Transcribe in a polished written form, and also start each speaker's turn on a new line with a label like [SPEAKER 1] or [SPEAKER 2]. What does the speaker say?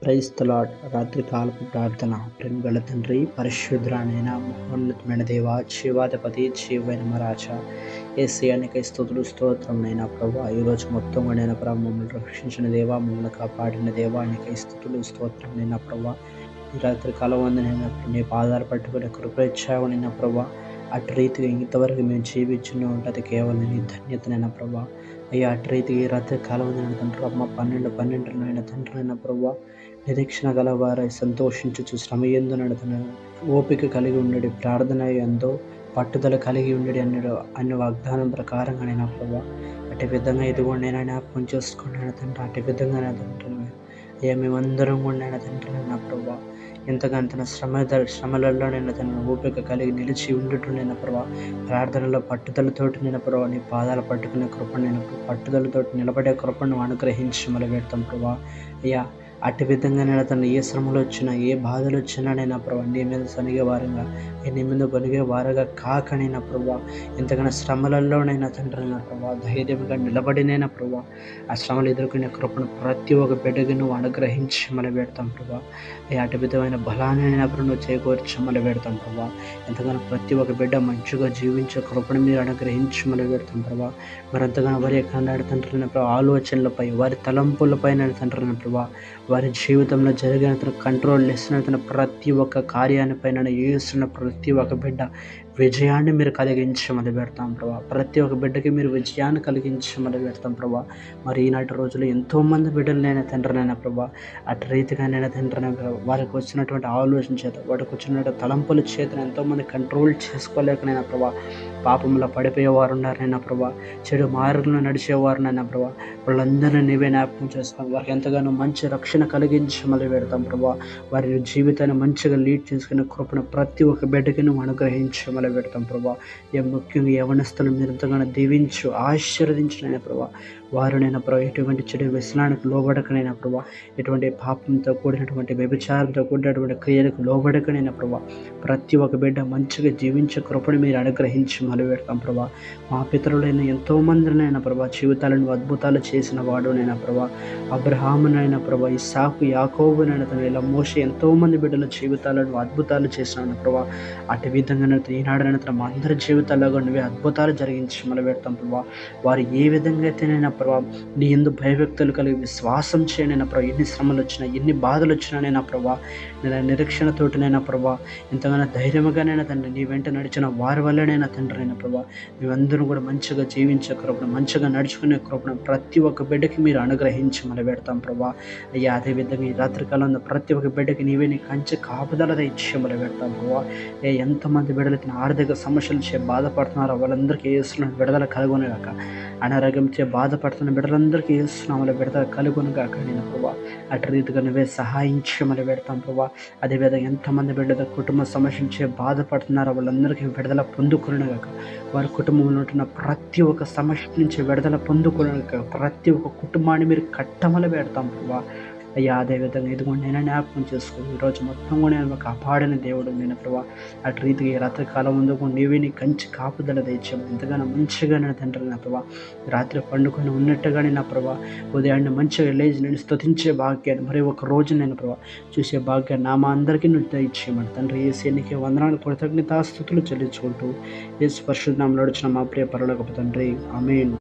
[SPEAKER 1] Praise the lord. రాత్రి కాలపు ప్రార్థన. ప్రేమగల తండ్రి, పరిశుద్ధుడైన మహోన్నతమైన దేవ, జీవాధిపతి, జీవైన మహారాజా, యేసయ్యానికి స్తుతులు స్తోత్రములైన ప్రభా. ఈరోజు మొత్తం కూడా ప్రభా మమ్మల్ని రక్షించిన దేవ, మమ్మల్ని కాపాడిన దేవ, నీకు స్తుతులు స్తోత్రములైన ప్రభా. ఈ రాత్రి కాలం వందనైనా నీ పాదాలు పట్టుకుని కృప ఇచ్చావనైనా ప్రభా. అటు రీతిగా ఇంతవరకు మేము జీవించిన ఉంటుంది కేవలం నీ ధన్యతనైనా ప్రభా. అయ్యా అటు రీతిగా ఈ రాత్రి కాలం వందనైనా తండ్రి అమ్మ 12 తండ్రి అయిన ప్రభా. నిరీక్షణ గలవారై సంతోషించు శ్రమ ఎందు నడుతున్న ఓపిక కలిగి ఉండడి, ప్రార్థన ఎంతో పట్టుదల కలిగి ఉండడి అన్న వాగ్దానం ప్రకారంగా నేను ప్రభా. అటు విధంగా ఇదిగోండి నేను జ్ఞాపకం చేసుకున్నాను తండ్రి. అటు విధంగా నా తండ్రి అయ్యా మేమందరం కూడా నేను తండ్రి నా ప్రభా. ఎంతగానో తన శ్రమలలో నేను తన ఓపిక కలిగి నిలిచి ఉండుటూ నేను ప్రభా. ప్రార్థనలో పట్టుదలతోటి నేను ప్రభా నీ పాదాలు పట్టుకునే కృప నేను పట్టుదలతోటి నిలబడే కృపను అనుగ్రహించి మళ్ళీ పెడతాం ప్రభా. అయ్యా అటు విధంగా నేను తను ఏ శ్రమలు వచ్చినా, ఏ బాధలు వచ్చినా నేను ప్రభా నీ మీద సనిగే వారంగా, నీ మీద కొనిగే వారుగా కాకనైనా ప్రభా. ఎంతగానో శ్రమలలోనైనా తండ్రి నా ప్రభా ధైర్యంగా నిలబడినైనా ప్రభా ఆ శ్రమలు ఎదుర్కొనే కృపను ప్రతి ఒక్క బిడ్డకి నువ్వు అనుగ్రహించి మళ్ళీ పెడతాం ప్రభా. అటు విధమైన బలాన్ని అయినప్పుడు నువ్వు చేకూర్చి మళ్ళీ పెడతాం ప్రభా. ఎంతగానో ప్రతి ఒక్క బిడ్డ మంచిగా జీవించే కృపను మీరు అనుగ్రహించి మళ్ళీ పెడతాం ప్రభా. మరి ఎంతగానో వారి యొక్క తండ్రి ప్రభా ఆలోచనలపై, వారి తలంపులపై తండ్రి ప్రభా, వారి జీవితంలో జరిగిన కంట్రోల్ చేస్తున్న ప్రతి ఒక్క కార్యానిపైన చేస్తున్న ప్రతి ఒక్క బిడ్డ విజయాన్ని మీరు కలిగించమని పెడతాం ప్రభా. ప్రతి ఒక్క బిడ్డకి మీరు విజయాన్ని కలిగించమని పెడతాం ప్రభా. మరి ఈనాటి రోజుల్లో ఎంతోమంది బిడ్డలు నేను తండ్రినైనా ప్రభా. అటు రీతిగా నేను తండ్రినైనా ప్రభా వారికి వచ్చినటువంటి ఆలోచన చేత, వారికి వచ్చినటువంటి తలంపుల చేత ఎంతోమంది కంట్రోల్ చేసుకోలేకనైనా ప్రభా పాపంలో పడిపోయేవారు ఉన్నారనైనా ప్రభా, చెడు మార్గంలో నడిచేవారునైనా ప్రభా. వాళ్ళందరినీ నీవే జ్ఞాపకం చేసుకొని వారికి ఎంతగానో మంచి రక్షణ కలిగించి మళ్ళీ పెడతాం ప్రభా. వారి జీవితాన్ని మంచిగా లీడ్ చేసుకునే కృపను ప్రతి ఒక్క బిడ్డకి నువ్వు అనుగ్రహించి మళ్ళీ పెడతాం ప్రభా. ముఖ్యంగా యవనస్తులు మీరు ఎంతగానో దీవించు ఆశీర్వదించినైనా ప్రభా. వారునైనా ప్రభా ఎటువంటి చెడు వ్యసనానికి లోబడకనైనా ప్రభా, ఎటువంటి పాపంతో కూడినటువంటి వ్యభిచారంతో కూడినటువంటి క్రియలకు లోబడకనైనా ప్రభా ప్రతి ఒక్క బిడ్డ మంచిగా జీవించే కృపను మీరు అనుగ్రహించి మళ్ళీ పెడతాం ప్రభా. మా పితరులైన ఎంతోమందినైనా ప్రభా జీవితాలను అద్భుతాలు చేసిన వాడునైనా ప్రభా. అబ్రహామునైనా ప్రభా, ఇస్సాకు, యాకోబునైనా తను ఇలా మోషే ఎంతోమంది బిడ్డల జీవితాలను అద్భుతాలు చేసినాను ప్రభా. అటు విధంగా ఈనాడైనా తన మా అందరి జీవితాల్లో నువ్వే అద్భుతాలు జరిగించి మళ్ళీ పెడతాం ప్రభా. వారు ఏ విధంగా అయితేనైనా ప్రభా నీ ఎందు భయభక్తులు కలిగి విశ్వాసం చేయనైనా ప్రభా, ఎన్ని శ్రమలు వచ్చినా, ఎన్ని బాధలు వచ్చినానైనా ప్రభా, నేను నిరీక్షణతోటినైనా ప్రభా, ఎంతగానో ధైర్యంగానైనా తండ్రి నీ వెంట నడిచిన వారి వల్లనైనా తండ్రి అయినా ప్రభా. మేమందరం కూడా మంచిగా జీవించే కృపను, మంచిగా నడుచుకునే కృపను ప్రతి ఒక్క బిడ్డకి మీరు అనుగ్రహించి మళ్ళీ పెడతాం ప్రభా. అయ్యా అదేవిధంగా ఈ రాత్రికాలంలో ప్రతి ఒక్క బిడ్డకి నీవే నీ కంచి కాపుదలతో ఇచ్చి మళ్ళీ పెడతాం ప్రభా. ఎంతమంది బిడ్డలు తిన ఆర్థిక సమస్యలు చే బాధపడుతున్నారో వాళ్ళందరికీ వేస్తున్న విడుదల కలుగునుగాక. అనారోగ్యం చే బాధపడుతున్న బిడ్డలందరికీ వేస్తున్నామని విడుదల కలుగునుగాక నేను ప్రభా. అటు రీతిగా నువ్వే సహాయించమని పెడతాం ప్రభా. అదేవిధంగా ఎంతమంది బిడ్డల కుటుంబ సమస్యలు చే బాధపడుతున్నారో వాళ్ళందరికీ విడుదల పొందుకునుగాక. వారి కుటుంబంలో ఉంటున్న ప్రతి ఒక్క సమస్య నుంచి విడుదల పొందుకునుగాక. ప్రతి ఒక్క కుటుంబాన్ని మీరు కట్టమని పెడతాం ప్రభా. అయ్యా అదేవిధంగా ఇదిగోండి నేను జ్ఞాపకం చేసుకుని ఈరోజు మొత్తం కూడా నేను కాపాడిన దేవుడు నేను ప్రభా. అటు రీతిగా ఈ రాత్రికాలం ముందు నీవే నీ కంచి కాపుదల తెచ్చాము. ఎంతగానో మంచిగా నేను తండ్రి నా ప్రభా. రాత్రి పండుకొని ఉన్నట్టుగానే నా ప్రభా ఉదయాన్నే మంచిగా లేచి నేను స్తుతించే భాగ్యాన్ని మరి ఒక రోజు నేను ప్రభా చూసే భాగ్యాన్ని నా మా అందరికీ నువ్వు దయచేయమని తండ్రి యేసయ్యకే వందనాలు, కృతజ్ఞతాస్తుతులు చెల్లించుకుంటూ యేసు పరిశుద్ధ నామములో నడిచిన మా ప్రియ పరలోకపు తండ్రి, ఆమేన్.